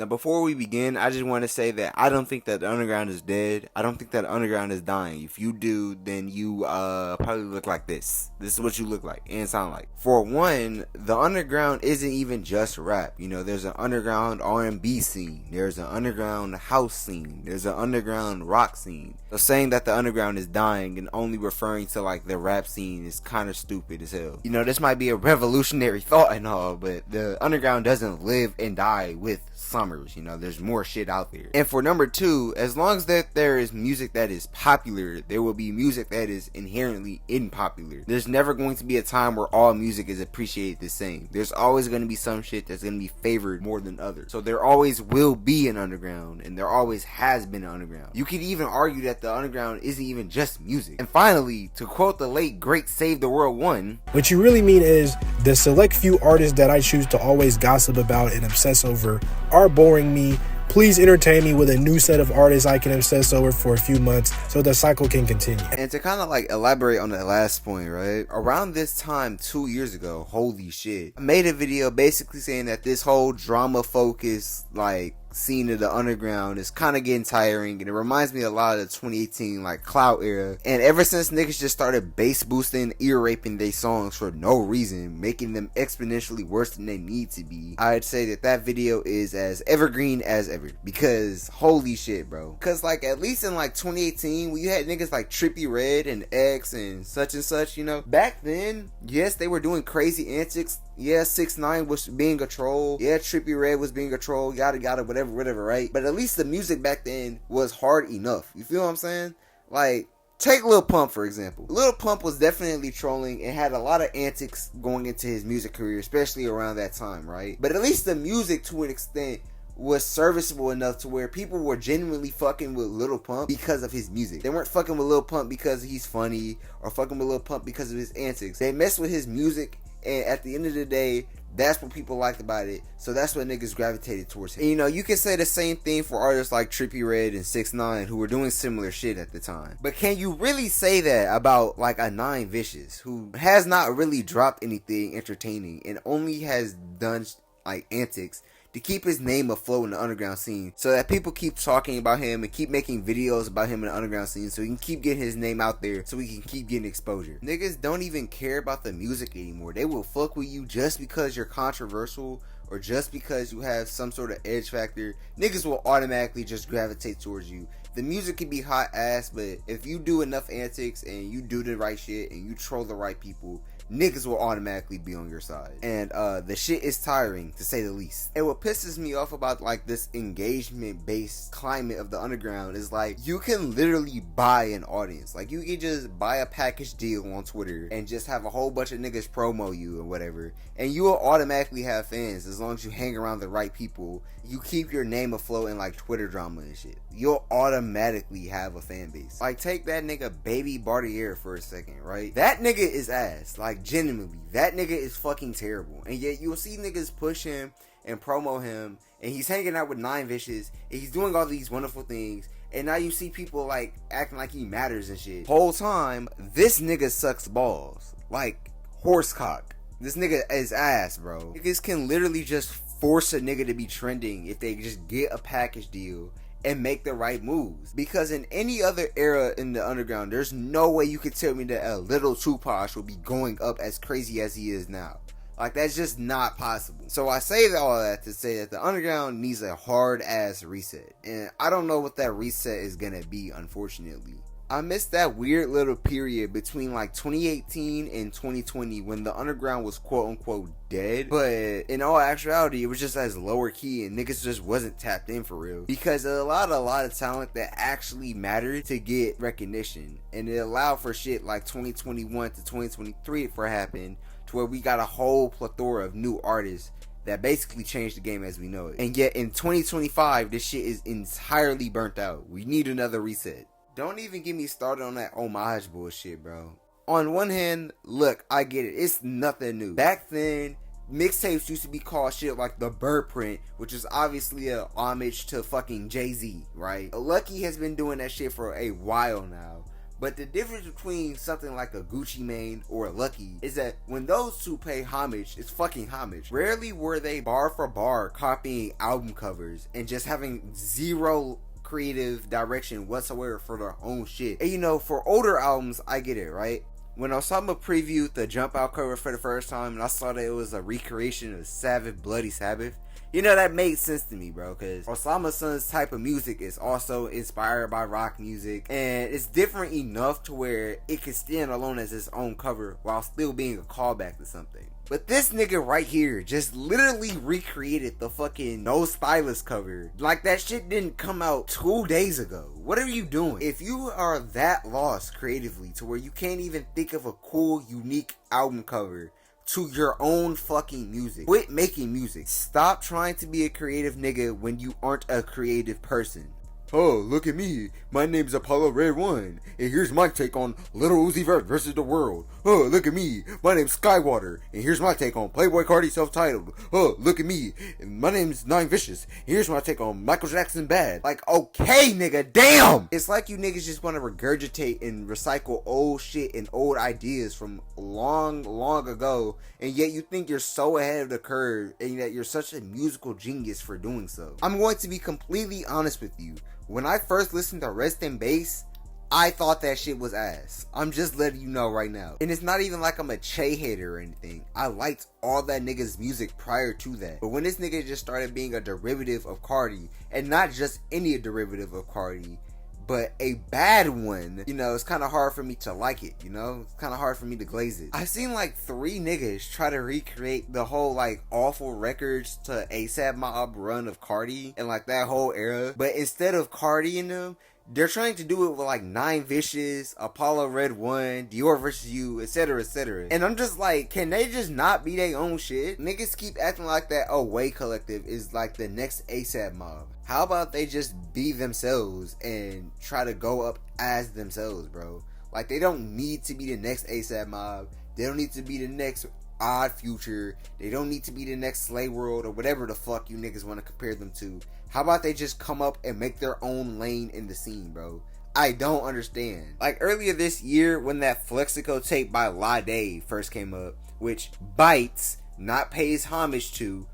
Now, before we begin, I just want to say that I don't think that the underground is dead. I don't think that the underground is dying. If you do, then you probably look like this. This is what you look like and sound like. For one, the underground isn't even just rap. You know, there's an underground R&B scene. There's an underground house scene. There's an underground rock scene. So saying that the underground is dying and only referring to like the rap scene is kind of stupid as hell. You know, this might be a revolutionary thought and all, but the underground doesn't live and die with summrs. You know, there's more shit out there. And for number two, as long as that there is music that is popular, there will be music that is inherently unpopular. There's never going to be a time where all music is appreciated the same. There's always going to be some shit that's going to be favored more than others. So there always will be an underground, and there always has been an underground. You could even argue that the underground isn't even just music. And finally, to quote the late great Save the World One, what you really mean is the select few artists that I choose to always gossip about and obsess over are boring me. Please entertain me with a new set of artists I can obsess over for a few months so the cycle can continue. And to kind of like elaborate on that last point, right? Around this time 2 years ago, holy shit, I made a video basically saying that this whole drama focused like scene of the underground is kind of getting tiring, and it reminds me a lot of the 2018 like clout era. And ever since niggas just started bass boosting, ear raping their songs for no reason, making them exponentially worse than they need to be, I'd say that that video is as evergreen as ever. Because holy shit, bro. Because like at least in like 2018, when you had niggas like Trippie Redd and X and such, you know, back then, yes, they were doing crazy antics. Yeah, 6ix9ine was being a troll. Yeah, Trippie Redd was being a troll. Yada, whatever, right? But at least the music back then was hard enough. You feel what I'm saying? Like, take Lil Pump, for example. Lil Pump was definitely trolling and had a lot of antics going into his music career, especially around that time, right? But at least the music, to an extent, was serviceable enough to where people were genuinely fucking with Lil Pump because of his music. They weren't fucking with Lil Pump because he's funny or fucking with Lil Pump because of his antics. They messed with his music, and at the end of the day, that's what people liked about it. So that's what niggas gravitated towards him. And, you know, you can say the same thing for artists like Trippie Redd and 6ix9ine who were doing similar shit at the time. But can you really say that about like a 9 Vicious who has not really dropped anything entertaining and only has done like antics to keep his name afloat in the underground scene, so that people keep talking about him and keep making videos about him in the underground scene, so he can keep getting his name out there, so he can keep getting exposure? Niggas don't even care about the music anymore. They will fuck with you just because you're controversial or just because you have some sort of edge factor. Niggas will automatically just gravitate towards you. The music can be hot ass, but if you do enough antics and you do the right shit and you troll the right people, niggas will automatically be on your side. And the shit is tiring, to say the least. And what pisses me off about like this engagement based climate of the underground is like, you can literally buy an audience. Like, you can just buy a package deal on Twitter and just have a whole bunch of niggas promo you or whatever, and you will automatically have fans as long as you hang around the right people. You keep your name afloat in like Twitter drama and shit, you'll automatically have a fan base. Like, take that nigga Baby Bartier for a second, right? That nigga is ass. Like, genuinely, that nigga is fucking terrible. And yet you'll see niggas push him and promo him, and he's hanging out with 9 Vicious, and he's doing all these wonderful things, and now you see people like acting like he matters and shit. Whole time, this nigga sucks balls. Like, horsecock. This nigga is ass, bro. Niggas can literally just force a nigga to be trending if they just get a package deal and make the right moves. Because in any other era in the underground, there's no way you could tell me that a little Tupac will be going up as crazy as he is now. Like, that's just not possible. So I say all that to say that the underground needs a hard ass reset, and I don't know what that reset is gonna be, unfortunately. I missed that weird little period between like 2018 and 2020 when the underground was quote unquote dead, but in all actuality it was just as lower key and niggas just wasn't tapped in for real, because it allowed a lot of talent that actually mattered to get recognition, and it allowed for shit like 2021 to 2023 for happen, to where we got a whole plethora of new artists that basically changed the game as we know it. And yet in 2025 this shit is entirely burnt out. We need another reset. Don't even get me started on that homage bullshit, bro. On one hand, look, I get it. It's nothing new. Back then, mixtapes used to be called shit like the Bird Print, which is obviously a homage to fucking Jay-Z, right? Lucky has been doing that shit for a while now. But the difference between something like a Gucci Mane or a Lucky is that when those two pay homage, it's fucking homage. Rarely were they bar for bar copying album covers and just having zero creative direction whatsoever for their own shit. And you know, for older albums, I get it, right? When Osama previewed the Jumpout cover for the first time and I saw that it was a recreation of Sabbath, Bloody Sabbath, you know, that made sense to me, bro, because Osamason's type of music is also inspired by rock music, and it's different enough to where it can stand alone as its own cover while still being a callback to something. But this nigga right here just literally recreated the fucking No Stylist cover. Like, that shit didn't come out 2 days ago. What are you doing? If you are that lost creatively to where you can't even think of a cool, unique album cover to your own fucking music, quit making music. Stop trying to be a creative nigga when you aren't a creative person. Oh, look at me. My name's Apollo Red One, and here's my take on Little Uzi Vert versus the world. Oh, look at me. My name's Skywater, and here's my take on Playboi Carti self-titled. Oh, look at me. My name's Nine Vicious. Here's my take on Michael Jackson Bad. Like, okay, nigga, damn. It's like you niggas just want to regurgitate and recycle old shit and old ideas from long ago, and yet you think you're so ahead of the curve, and that you're such a musical genius for doing so. I'm going to be completely honest with you. When I first listened to Rest in Bass, I thought that shit was ass. I'm just letting you know right now. And it's not even like I'm a Che hater or anything. I liked all that nigga's music prior to that. But when this nigga just started being a derivative of Carti, and not just any derivative of Carti, but a bad one, you know, it's kind of hard for me to like it, you know? It's kind of hard for me to glaze it. I've seen like 3 niggas try to recreate the whole like awful records to ASAP Mob run of Carti and like that whole era. But instead of Carti in them, they're trying to do it with like Nine Vicious, Apollo Red One, Dior vs. You, etc, etc. And I'm just like, can they just not be their own shit? Niggas keep acting like that Away Collective is like the next ASAP Mob. How about they just be themselves and try to go up as themselves, bro? Like, they don't need to be the next ASAP Mob. They don't need to be the next Odd Future. They don't need to be the next Slayworld or whatever the fuck you niggas want to compare them to. How about they just come up and make their own lane in the scene, bro? I don't understand. Like, earlier this year when that Flexico tape by Lade first came up, which bites, not pays homage to,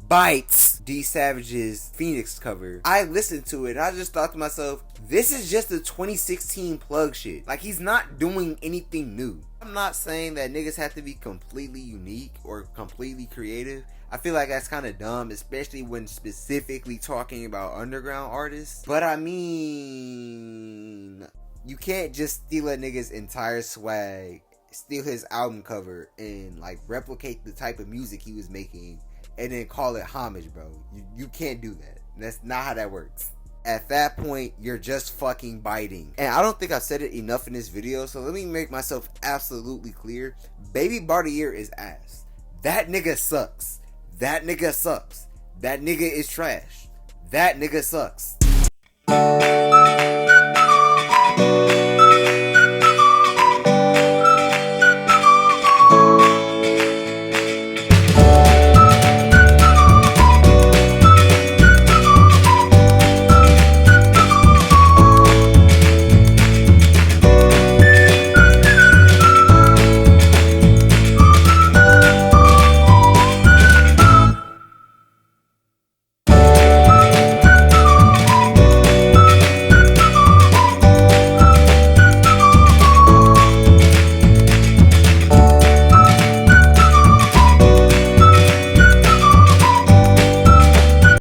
bites D Savage's Phoenix cover, I listened to it and I just thought to myself, this is just a 2016 plug shit. Like, he's not doing anything new. I'm not saying that niggas have to be completely unique or completely creative. I feel like that's kind of dumb, especially when specifically talking about underground artists. But I mean, you can't just steal a nigga's entire swag, steal his album cover, and like replicate the type of music he was making and then call it homage, bro. You can't do that. That's not how that works. At that point, you're just fucking biting. And I don't think I've said it enough in this video, so let me make myself absolutely clear. Baby Bartier is ass. That nigga sucks. That nigga sucks. That nigga is trash. That nigga sucks.